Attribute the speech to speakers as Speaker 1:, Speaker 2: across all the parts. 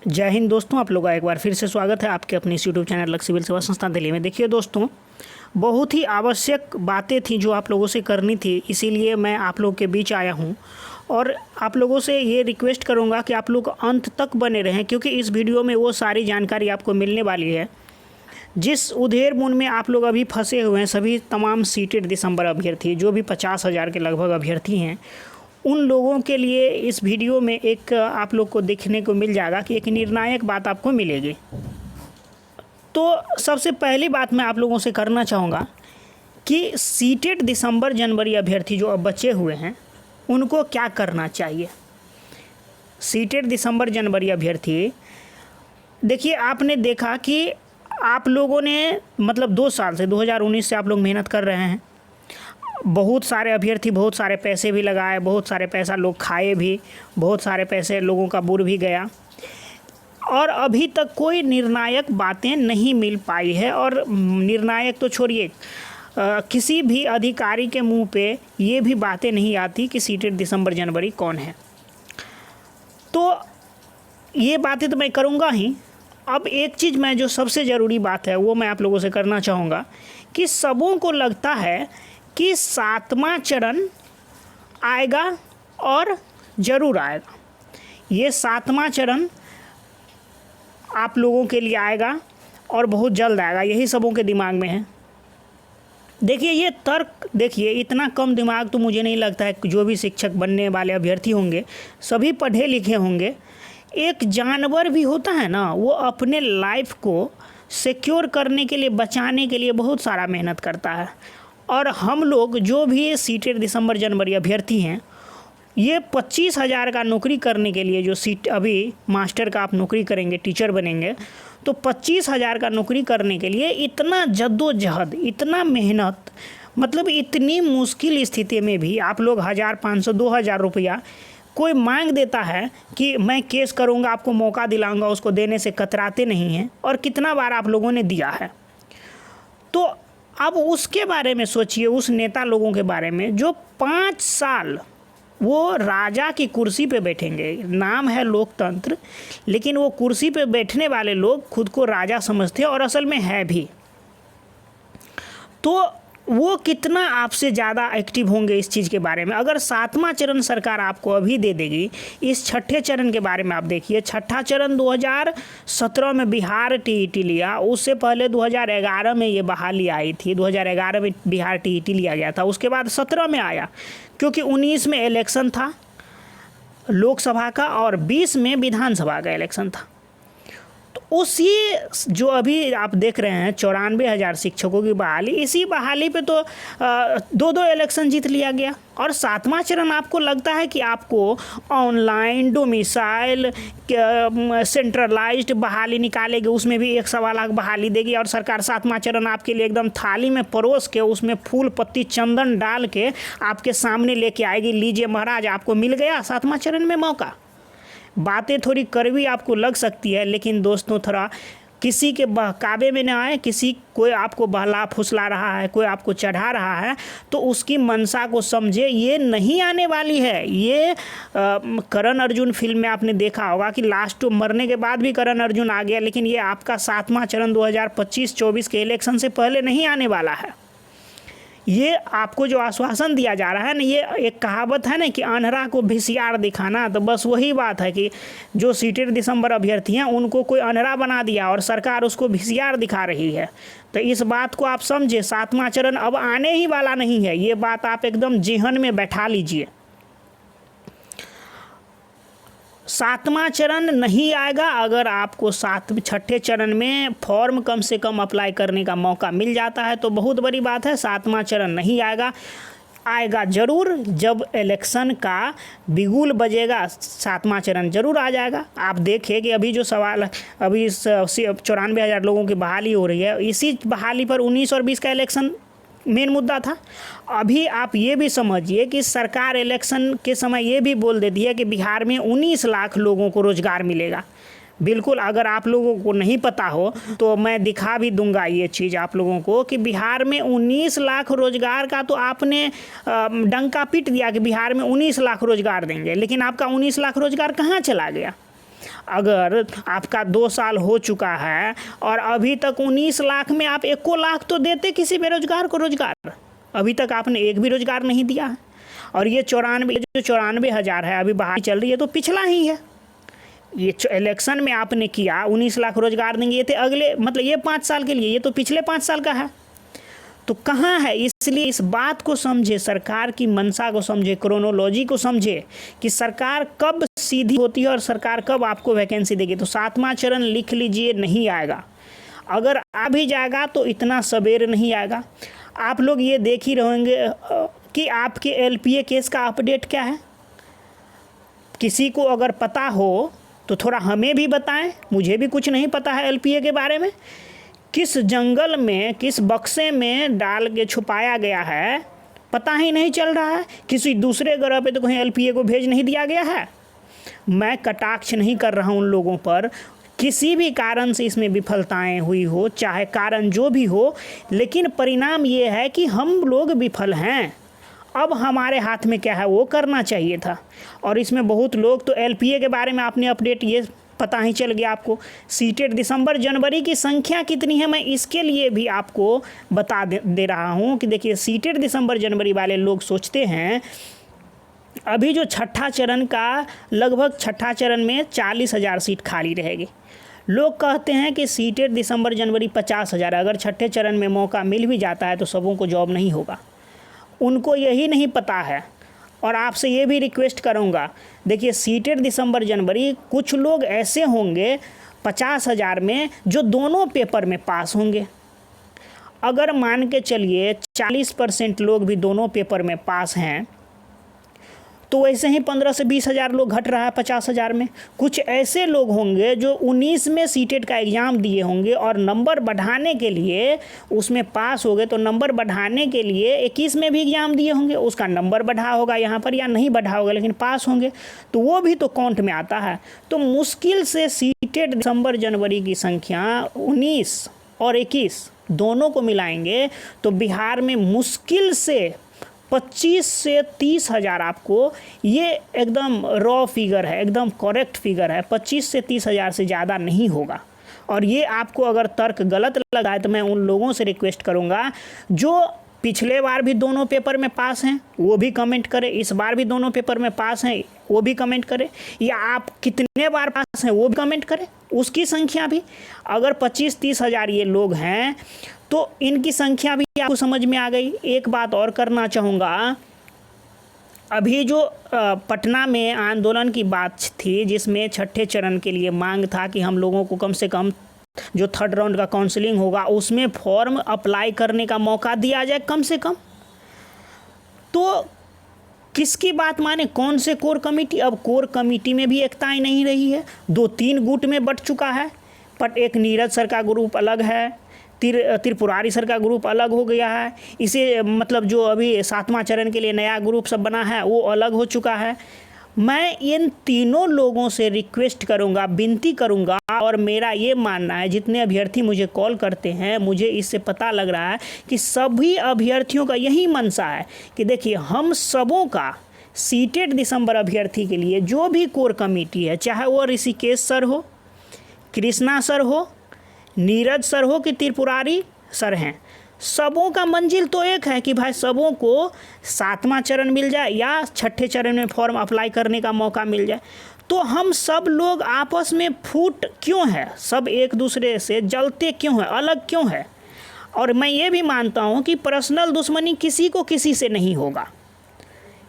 Speaker 1: जय हिंद दोस्तों, आप लोगों का एक बार फिर से स्वागत है आपके अपने इस यूट्यूब चैनल लक्ष्य सिविल सेवा संस्थान दिल्ली में। देखिए दोस्तों, बहुत ही आवश्यक बातें थी जो आप लोगों से करनी थी, इसीलिए मैं आप लोगों के बीच आया हूं। और आप लोगों से ये रिक्वेस्ट करूंगा कि आप लोग अंत तक बने रहें, क्योंकि इस वीडियो में वो सारी जानकारी आपको मिलने वाली है जिस उधेड़ बुन में आप लोग अभी फंसे हुए हैं। सभी तमाम सीटेड दिसंबर अभ्यर्थी जो भी 50,000 के लगभग अभ्यर्थी हैं, उन लोगों के लिए इस वीडियो में एक आप लोग को देखने को मिल जाएगा कि एक निर्णायक बात आपको मिलेगी। तो सबसे पहली बात मैं आप लोगों से करना चाहूँगा कि सीटेड दिसंबर जनवरी अभ्यर्थी जो अब बचे हुए हैं उनको क्या करना चाहिए। सीटेड दिसंबर जनवरी अभ्यर्थी, देखिए आपने देखा कि आप लोगों ने मतलब 2 साल से 2019 से आप लोग मेहनत कर रहे हैं। बहुत सारे अभ्यर्थी बहुत सारे पैसे भी लगाए, बहुत सारे पैसा लोग खाए भी, बहुत सारे पैसे लोगों का बुर भी गया और अभी तक कोई निर्णायक बातें नहीं मिल पाई है। और निर्णायक तो छोड़िए, किसी भी अधिकारी के मुंह पे ये भी बातें नहीं आती कि सीटेड दिसंबर जनवरी कौन है। तो ये बातें तो मैं करूँगा ही। अब एक चीज़ मैं जो सबसे ज़रूरी बात है वो मैं आप लोगों से करना चाहूँगा कि सबों को लगता है कि 7वां चरण आएगा और ज़रूर आएगा। ये 7वां चरण आप लोगों के लिए आएगा और बहुत जल्द आएगा, यही सबों के दिमाग में है। देखिए ये तर्क, देखिए इतना कम दिमाग तो मुझे नहीं लगता है कि जो भी शिक्षक बनने वाले अभ्यर्थी होंगे सभी पढ़े लिखे होंगे। एक जानवर भी होता है ना, वो अपने लाइफ को सिक्योर करने के लिए, बचाने के लिए बहुत सारा मेहनत करता है। और हम लोग जो भी सीटेड दिसंबर जनवरी अभ्यर्थी हैं, ये 25,000 का नौकरी करने के लिए, जो सीट अभी मास्टर का आप नौकरी करेंगे, टीचर बनेंगे, तो 25,000 का नौकरी करने के लिए इतना जद्दोजहद, इतना मेहनत, मतलब इतनी मुश्किल स्थिति में भी आप लोग 1,000, 500, 2,000 रुपया कोई मांग देता है कि मैं केस करूंगा, आपको मौका दिलाऊंगा, उसको देने से कतराते नहीं हैं। और कितना बार आप लोगों ने दिया है। तो अब उसके बारे में सोचिए, उस नेता लोगों के बारे में जो 5 साल वो राजा की कुर्सी पे बैठेंगे। नाम है लोकतंत्र, लेकिन वो कुर्सी पे बैठने वाले लोग खुद को राजा समझते हैं और असल में है भी। तो वो कितना आपसे ज़्यादा एक्टिव होंगे इस चीज़ के बारे में। अगर 7वां चरण सरकार आपको अभी दे देगी, इस छठे चरण के बारे में आप देखिए। छठा चरण 2017 में बिहार टीईटी लिया, उससे पहले 2011 में ये बहाली आई थी। 2011 में बिहार टीईटी लिया गया था, उसके बाद 17 में आया, क्योंकि 19 में इलेक्शन था लोकसभा का और 20 में विधानसभा का इलेक्शन था। तो उसी जो अभी आप देख रहे हैं 94,000 शिक्षकों की बहाली, इसी बहाली पे तो 2-2 इलेक्शन जीत लिया गया। और 7वां चरण आपको लगता है कि आपको ऑनलाइन डोमिसाइल सेंट्रलाइज्ड बहाली निकालेगी, उसमें भी 1-1.25 लाख बहाली देगी और सरकार 7वां चरण आपके लिए एकदम थाली में परोस के, उसमें फूल पत्ती चंदन डाल के आपके सामने लेके आएगी। लीजिए महाराज, आपको मिल गया 7वां चरण में मौका। बातें थोड़ी कड़वी आपको लग सकती है, लेकिन दोस्तों थोड़ा किसी के बहकावे में ना आए। कोई आपको बहला फुसला रहा है, कोई आपको चढ़ा रहा है, तो उसकी मंशा को समझे। ये नहीं आने वाली है। ये करण अर्जुन फिल्म में आपने देखा होगा कि लास्ट मरने के बाद भी करण अर्जुन आ गया, लेकिन ये आपका 7वां चरण 2025-24 के इलेक्शन से पहले नहीं आने वाला है। ये आपको जो आश्वासन दिया जा रहा है ना, ये एक कहावत है ना कि अंधरा को भिसियार दिखाना, तो बस वही बात है कि जो सीटेड दिसंबर अभ्यर्थी हैं उनको कोई अंधरा बना दिया और सरकार उसको भिसियार दिखा रही है। तो इस बात को आप समझे, 7वां चरण अब आने ही वाला नहीं है। ये बात आप एकदम जेहन में बैठा लीजिए। 7वां चरण नहीं आएगा। अगर आपको छठे चरण में फॉर्म कम से कम अप्लाई करने का मौका मिल जाता है तो बहुत बड़ी बात है। 7वां चरण नहीं आएगा, आएगा ज़रूर जब इलेक्शन का बिगुल बजेगा, 7वां चरण ज़रूर आ जाएगा। आप देखिए कि अभी जो सवाल, अभी 94,000 लोगों की बहाली हो रही है, इसी बहाली पर 19 और 20 का इलेक्शन मेन मुद्दा था। अभी आप ये भी समझिए कि सरकार इलेक्शन के समय ये भी बोल देती है कि बिहार में 19 लाख लोगों को रोज़गार मिलेगा। बिल्कुल, अगर आप लोगों को नहीं पता हो तो मैं दिखा भी दूंगा ये चीज़ आप लोगों को कि बिहार में 19 लाख रोज़गार का तो आपने डंका पीट दिया कि बिहार में 19 लाख रोज़गार देंगे, लेकिन आपका 19 लाख रोज़गार कहाँ चला गया? अगर आपका 2 साल हो चुका है और अभी तक 19 लाख में आप 1 लाख तो देते किसी बेरोजगार को रोजगार, अभी तक आपने एक भी रोजगार नहीं दिया है। और ये 94,000 है अभी बहाली चल रही है तो पिछला ही है। ये इलेक्शन में आपने किया 19 लाख रोजगार देंगे, ये थे अगले मतलब ये 5 साल के लिए, ये तो पिछले 5 साल का है। तो कहाँ है? इसलिए इस बात को समझे, सरकार की मंशा को समझे, क्रोनोलॉजी को समझे कि सरकार कब सीधी होती है और सरकार कब आपको वैकेंसी देगी। तो 7वां चरण लिख लीजिए, नहीं आएगा। अगर आ भी जाएगा तो इतना सवेरे नहीं आएगा। आप लोग ये देख ही रहेंगे कि आपके एलपीए केस का अपडेट क्या है। किसी को अगर पता हो तो थोड़ा हमें भी बताएं, मुझे भी कुछ नहीं पता है एलपीए के बारे में। किस जंगल में, किस बक्से में डाल के छुपाया गया है पता ही नहीं चल रहा है। किसी दूसरे ग्रह पे तो कहीं एलपीए को भेज नहीं दिया गया है। मैं कटाक्ष नहीं कर रहा हूँ उन लोगों पर, किसी भी कारण से इसमें विफलताएं हुई हो, चाहे कारण जो भी हो, लेकिन परिणाम ये है कि हम लोग विफल हैं। अब हमारे हाथ में क्या है वो करना चाहिए था। और इसमें बहुत लोग तो एलपीए के बारे में आपने अपडेट ये पता ही चल गया आपको। सीटेट दिसंबर जनवरी की संख्या कितनी है मैं इसके लिए भी आपको बता दे रहा हूँ कि देखिए सीटेट दिसंबर जनवरी वाले लोग सोचते हैं अभी जो छठा चरण का लगभग छठा चरण में 40,000 सीट खाली रहेगी। लोग कहते हैं कि सीटेट दिसंबर जनवरी 50,000, अगर छठे चरण में मौका मिल भी जाता है तो सबों को जॉब नहीं होगा। उनको यही नहीं पता है। और आपसे ये भी रिक्वेस्ट करूँगा, देखिए सीटेट दिसंबर जनवरी कुछ लोग ऐसे होंगे 50,000 में जो दोनों पेपर में पास होंगे। अगर मान के चलिए 40% लोग भी दोनों पेपर में पास हैं तो वैसे ही 15 से 20,000 लोग घट रहा है 50,000 में। कुछ ऐसे लोग होंगे जो 19 में सीटेट का एग्ज़ाम दिए होंगे और नंबर बढ़ाने के लिए उसमें पास हो गए, तो नंबर बढ़ाने के लिए 21 में भी एग्ज़ाम दिए होंगे, उसका नंबर बढ़ा होगा यहाँ पर या नहीं बढ़ा होगा लेकिन पास होंगे, तो वो भी तो काउंट में आता है। तो मुश्किल से सीटेट दिसंबर जनवरी की संख्या 19 और 21 दोनों को मिलाएंगे तो बिहार में मुश्किल से 25 से 30,000 आपको, ये एकदम रॉ फिगर है, एकदम करेक्ट फिगर है, 25 से 30,000 से ज़्यादा नहीं होगा। और ये आपको अगर तर्क गलत लगा है तो मैं उन लोगों से रिक्वेस्ट करूँगा जो पिछले बार भी दोनों पेपर में पास हैं वो भी कमेंट करें, इस बार भी दोनों पेपर में पास हैं वो भी कमेंट करें, या आप कितने बार पास हैं वो भी कमेंट करें, उसकी संख्या भी। अगर 25-30,000 ये लोग हैं तो इनकी संख्या भी आपको समझ में आ गई। एक बात और करना चाहूँगा, अभी जो पटना में आंदोलन की बात थी जिसमें छठे चरण के लिए मांग था कि हम लोगों को कम से कम जो 3rd राउंड का काउंसलिंग होगा उसमें फॉर्म अप्लाई करने का मौका दिया जाए कम से कम, तो किसकी बात माने, कौन से कोर कमेटी? अब कोर कमेटी में भी एकता ही नहीं रही है, 2-3 गुट में बट चुका है। पर एक नीरज सर का ग्रुप अलग है, त्रिपुरारी सर का ग्रुप अलग हो गया है, इसे मतलब जो अभी 7वां चरण के लिए नया ग्रुप सब बना है वो अलग हो चुका है। मैं इन तीनों लोगों से रिक्वेस्ट करूंगा, विनती करूंगा, और मेरा ये मानना है जितने अभ्यर्थी मुझे कॉल करते हैं मुझे इससे पता लग रहा है कि सभी अभ्यर्थियों का यही मंशा है कि देखिए हम सबों का सीटेट दिसंबर अभ्यर्थी के लिए जो भी कोर कमेटी है, चाहे वो ऋषिकेश सर हो, कृष्णा सर हो, नीरज सर हो कि त्रिपुरारी सर हैं, सबों का मंजिल तो एक है कि भाई सबों को 7वां चरण मिल जाए या छठे चरण में फॉर्म अप्लाई करने का मौका मिल जाए। तो हम सब लोग आपस में फूट क्यों है, सब एक दूसरे से जलते क्यों है, अलग क्यों है? और मैं ये भी मानता हूँ कि पर्सनल दुश्मनी किसी को किसी से नहीं होगा,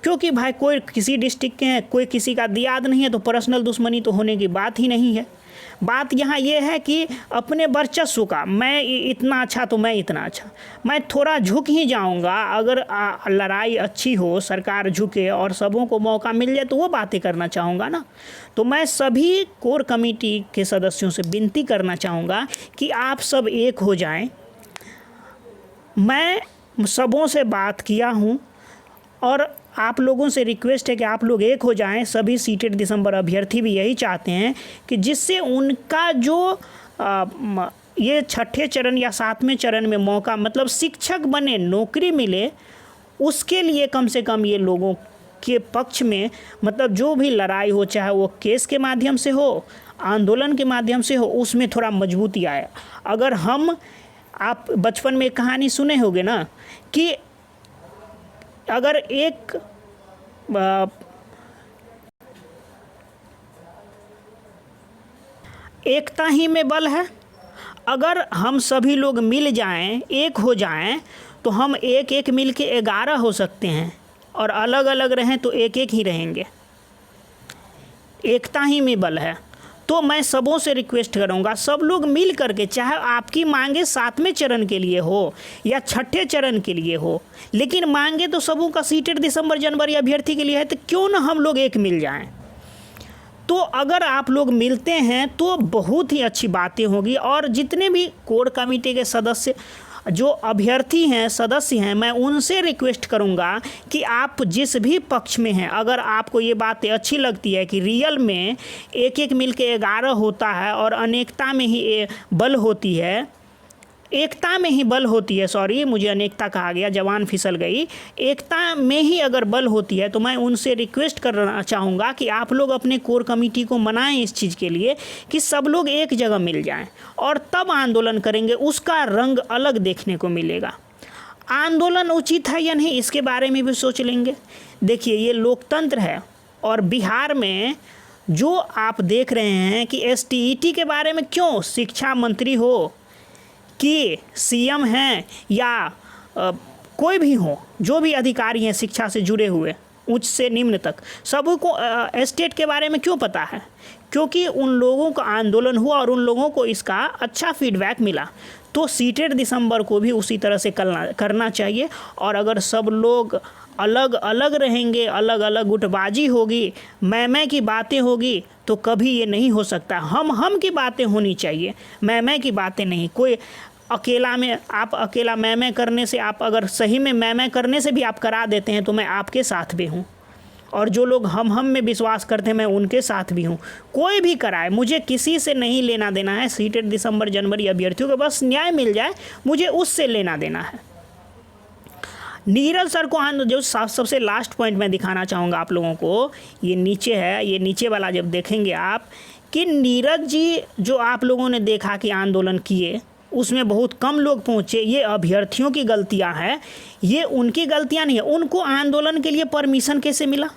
Speaker 1: क्योंकि भाई कोई किसी डिस्ट्रिक्ट के हैं, कोई किसी का दियाद नहीं है, तो पर्सनल दुश्मनी तो होने की बात ही नहीं है। बात यहाँ ये है कि अपने वर्चस्व का, मैं इतना अच्छा तो मैं इतना अच्छा, मैं थोड़ा झुक ही जाऊँगा। अगर लड़ाई अच्छी हो, सरकार झुके और सबों को मौका मिल जाए तो वो बातें करना चाहूँगा ना। तो मैं सभी कोर कमेटी के सदस्यों से विनती करना चाहूँगा कि आप सब एक हो जाएं। मैं सबों से बात किया हूँ और आप लोगों से रिक्वेस्ट है कि आप लोग एक हो जाएं। सभी सीटेट दिसंबर अभ्यर्थी भी यही चाहते हैं कि जिससे उनका जो ये छठे चरण या 7वें चरण में मौका, मतलब शिक्षक बने, नौकरी मिले, उसके लिए कम से कम ये लोगों के पक्ष में मतलब जो भी लड़ाई हो, चाहे वो केस के माध्यम से हो आंदोलन के माध्यम से हो, उसमें थोड़ा मजबूती आए। अगर हम, आप बचपन में एक कहानी सुने होंगे ना कि अगर एकता ही में बल है। अगर हम सभी लोग मिल जाएं, एक हो जाएं, तो हम एक एक मिल के 11 हो सकते हैं, और अलग अलग रहें तो एक एक ही रहेंगे। एकता ही में बल है। तो मैं सबों से रिक्वेस्ट करूंगा, सब लोग मिल करके, चाहे आपकी मांगे 7वें चरण के लिए हो या 6ठे चरण के लिए हो, लेकिन मांगे तो सबों का सीटेड दिसंबर जनवरी अभ्यर्थी के लिए है, तो क्यों ना हम लोग एक मिल जाएं। तो अगर आप लोग मिलते हैं तो बहुत ही अच्छी बातें होगी। और जितने भी कोर कमेटी के सदस्य जो अभ्यर्थी हैं, सदस्य हैं, मैं उनसे रिक्वेस्ट करूंगा कि आप जिस भी पक्ष में हैं, अगर आपको ये बातें अच्छी लगती है कि रियल में एक एक मिल के 11 होता है और अनेकता में ही बल होती है, एकता में ही बल होती है, सॉरी मुझे अनेकता कहा गया, जवान फिसल गई, एकता में ही अगर बल होती है, तो मैं उनसे रिक्वेस्ट करना चाहूँगा कि आप लोग अपने कोर कमेटी को मनाएं इस चीज़ के लिए कि सब लोग एक जगह मिल जाएं और तब आंदोलन करेंगे, उसका रंग अलग देखने को मिलेगा। आंदोलन उचित है या नहीं, इसके बारे में भी सोच लेंगे। देखिए, ये लोकतंत्र है, और बिहार में जो आप देख रहे हैं कि STET के बारे में, क्यों शिक्षा मंत्री हो कि सीएम हैं या कोई भी हो, जो भी अधिकारी हैं शिक्षा से जुड़े हुए उच्च से निम्न तक, सबको स्टेट के बारे में क्यों पता है? क्योंकि उन लोगों का आंदोलन हुआ और उन लोगों को इसका अच्छा फीडबैक मिला। तो सीटेड दिसंबर को भी उसी तरह से करना चाहिए। और अगर सब लोग अलग अलग रहेंगे, अलग अलग गुटबाजी होगी, मैं की बातें होगी, तो कभी ये नहीं हो सकता। हम की बातें होनी चाहिए, मैं की बातें नहीं। कोई अकेला में, आप अकेला मैं करने से, आप अगर सही में मैं करने से भी आप करा देते हैं तो मैं आपके साथ भी हूँ, और जो लोग हम में विश्वास करते हैं मैं उनके साथ भी हूँ। कोई भी कराए, मुझे किसी से नहीं लेना देना है। सीटेड दिसंबर जनवरी अभ्यर्थियों को बस न्याय मिल जाए, मुझे उससे लेना देना है। नीरज सर को जो सबसे लास्ट पॉइंट मैं दिखाना चाहूँगा आप लोगों को, ये नीचे है, ये नीचे वाला जब देखेंगे आप कि नीरज जी जो आप लोगों ने देखा कि आंदोलन किए, उसमें बहुत कम लोग पहुँचे, ये अभ्यर्थियों की गलतियाँ हैं, ये उनकी गलतियाँ नहीं है। उनको आंदोलन के लिए परमिशन कैसे मिला,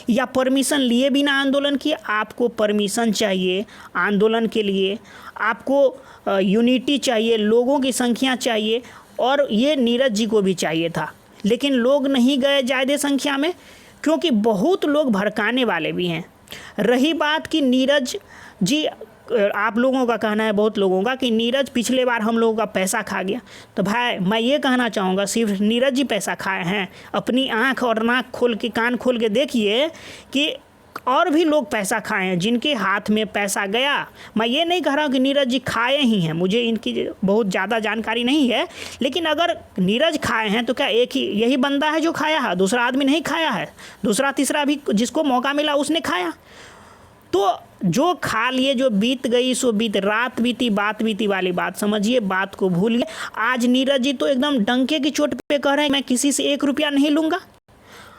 Speaker 1: या परमिशन लिए बिना आंदोलन किए? आपको परमिशन चाहिए आंदोलन के लिए, आपको यूनिटी चाहिए, लोगों की संख्या चाहिए, और ये नीरज जी को भी चाहिए था, लेकिन लोग नहीं गए ज़्यादा संख्या में, क्योंकि बहुत लोग भड़काने वाले भी हैं। रही बात कि नीरज जी, आप लोगों का कहना है, बहुत लोगों का, कि नीरज पिछले बार हम लोगों का पैसा खा गया। तो भाई मैं ये कहना चाहूँगा, सिर्फ नीरज जी पैसा खाए हैं? अपनी आँख और नाक खोल के, कान खोल के देखिए कि और भी लोग पैसा खाए हैं, जिनके हाथ में पैसा गया। मैं ये नहीं कह रहा हूँ कि नीरज जी खाए ही हैं, मुझे इनकी बहुत ज़्यादा जानकारी नहीं है, लेकिन अगर नीरज खाए हैं तो क्या एक ही यही बंदा है जो खाया है? दूसरा आदमी नहीं खाया है? दूसरा तीसरा भी जिसको मौका मिला उसने खाया। तो जो खा लिए, जो बीत गई सो बीत, रात बीती बात बीती वाली बात समझिए, बात को भूलिए। आज नीरज जी तो एकदम डंके की चोट पे कह रहे हैं मैं किसी से 1 रुपया नहीं लूँगा।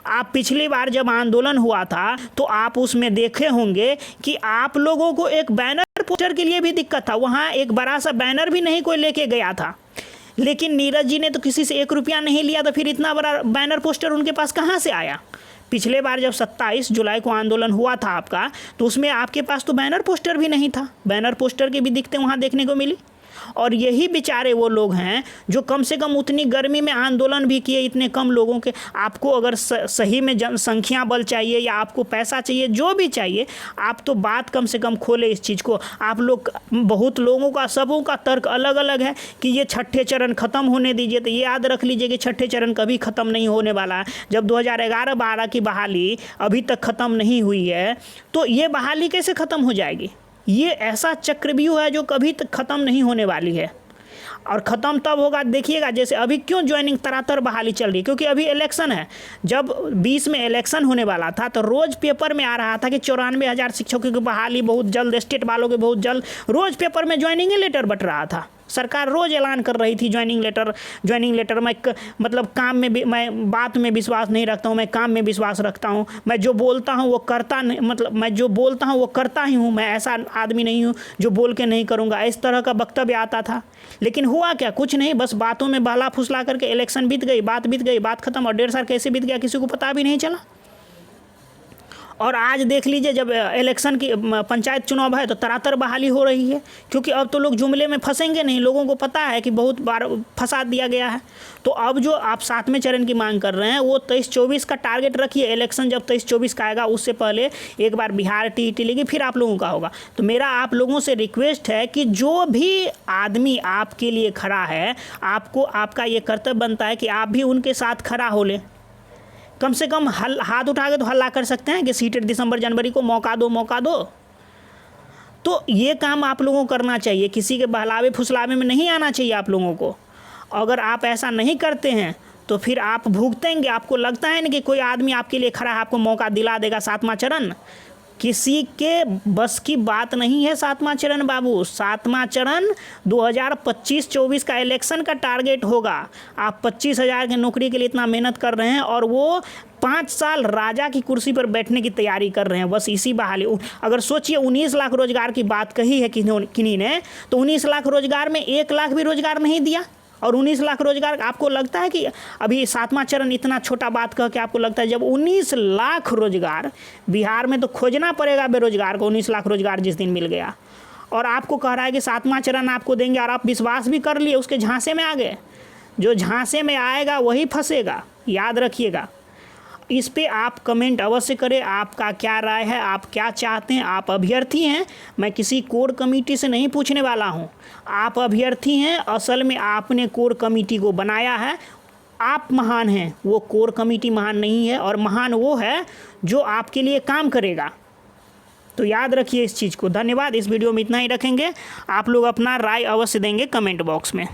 Speaker 1: आप पिछली बार जब आंदोलन हुआ था तो आप उसमें देखे होंगे कि आप लोगों को एक बैनर पोस्टर के लिए भी दिक्कत था, वहाँ एक बड़ा सा बैनर भी नहीं कोई लेके गया था, लेकिन नीरज जी ने तो किसी से 1 रुपया नहीं लिया, तो फिर इतना बड़ा बैनर पोस्टर उनके पास कहाँ से आया? पिछले बार जब 27 जुलाई को आंदोलन हुआ था आपका, तो उसमें आपके पास तो बैनर पोस्टर भी नहीं था, बैनर पोस्टर की भी दिक्कतें वहाँ देखने को मिली। और यही बेचारे वो लोग हैं जो कम से कम उतनी गर्मी में आंदोलन भी किए, इतने कम लोगों के। आपको अगर सही में जनसंख्या बल चाहिए या आपको पैसा चाहिए, जो भी चाहिए, आप तो बात कम से कम खोले इस चीज़ को। आप लोग, बहुत लोगों का, सबों का तर्क अलग अलग है कि ये 6ठे चरण ख़त्म होने दीजिए। तो ये याद रख लीजिए कि 6ठे चरण कभी ख़त्म नहीं होने वाला है। जब 2011-12 की बहाली अभी तक ख़त्म नहीं हुई है, तो ये बहाली कैसे ख़त्म हो जाएगी? ये ऐसा चक्रव्यूह है जो कभी तक ख़त्म नहीं होने वाली है, और ख़त्म तब होगा देखिएगा। जैसे अभी क्यों ज्वाइनिंग तरातर बहाली चल रही है? क्योंकि अभी इलेक्शन है। जब 20 में इलेक्शन होने वाला था तो रोज़ पेपर में आ रहा था कि 94,000 शिक्षकों की बहाली बहुत जल्द, स्टेट वालों के बहुत जल्द, रोज़ पेपर में ज्वाइनिंग लेटर बट रहा था। सरकार रोज़ ऐलान कर रही थी ज्वाइनिंग लेटर मैं मतलब काम में भी मैं बात में विश्वास नहीं रखता हूँ, मैं काम में विश्वास रखता हूँ, मैं जो बोलता हूँ वो करता नहीं, मतलब मैं जो बोलता हूँ वो करता ही हूँ, मैं ऐसा आदमी नहीं हूँ जो बोल के नहीं करूँगा, इस तरह का वक्तव्य आता था। लेकिन हुआ क्या? कुछ नहीं, बस बातों में बहला फुसला करके इलेक्शन बीत गई, बात खत्म, और 1.5 साल कैसे बीत गया किसी को पता भी नहीं चला। और आज देख लीजिए, जब इलेक्शन की पंचायत चुनाव है तो तरातर बहाली हो रही है, क्योंकि अब तो लोग जुमले में फंसेंगे नहीं, लोगों को पता है कि बहुत बार फंसा दिया गया है। तो अब जो आप 7वें चरण की मांग कर रहे हैं वो 23-24 का टारगेट रखिए। इलेक्शन जब 23-24 का आएगा उससे पहले एक बार बिहार टीईटी लेगी, फिर आप लोगों का होगा। तो मेरा आप लोगों से रिक्वेस्ट है कि जो भी आदमी आपके लिए खड़ा है, आपका ये कर्तव्य बनता है कि आप भी उनके साथ खड़ा हो लें। कम से कम हाथ उठा के तो हल्ला कर सकते हैं कि सीटेड दिसंबर जनवरी को मौका दो। तो ये काम आप लोगों को करना चाहिए, किसी के बहलावे फुसलावे में नहीं आना चाहिए आप लोगों को। अगर आप ऐसा नहीं करते हैं तो फिर आप भुगतेंगे। आपको लगता है ना कि कोई आदमी आपके लिए खड़ा है, आपको मौका दिला देगा 7वां चरण? किसी के बस की बात नहीं है 7वां चरण बाबू। 7वां चरण 2025-24 का इलेक्शन का टारगेट होगा। आप 25,000 की नौकरी के लिए इतना मेहनत कर रहे हैं और वो 5 साल राजा की कुर्सी पर बैठने की तैयारी कर रहे हैं, बस इसी बहाली। अगर सोचिए 19 लाख रोजगार की बात कही है किन्हीं ने, तो 19 लाख रोजगार में 1 लाख भी रोजगार नहीं दिया। और 19 लाख रोजगार, आपको लगता है कि अभी 7वां चरण इतना छोटा बात कह के आपको लगता है? जब 19 लाख रोजगार बिहार में, तो खोजना पड़ेगा बेरोजगार को। 19 लाख रोजगार जिस दिन मिल गया और आपको कह रहा है कि 7वां चरण आपको देंगे, और आप विश्वास भी कर लिए, उसके झांसे में आ गए। जो झांसे में आएगा वही फंसेगा, याद रखिएगा। इस पे आप कमेंट अवश्य करें, आपका क्या राय है, आप क्या चाहते हैं। आप अभ्यर्थी हैं, मैं किसी कोर कमेटी से नहीं पूछने वाला हूं। आप अभ्यर्थी हैं, असल में आपने कोर कमेटी को बनाया है। आप महान हैं, वो कोर कमेटी महान नहीं है, और महान वो है जो आपके लिए काम करेगा। तो याद रखिए इस चीज़ को। धन्यवाद। इस वीडियो में इतना ही रखेंगे। आप लोग अपना राय अवश्य देंगे कमेंट बॉक्स में।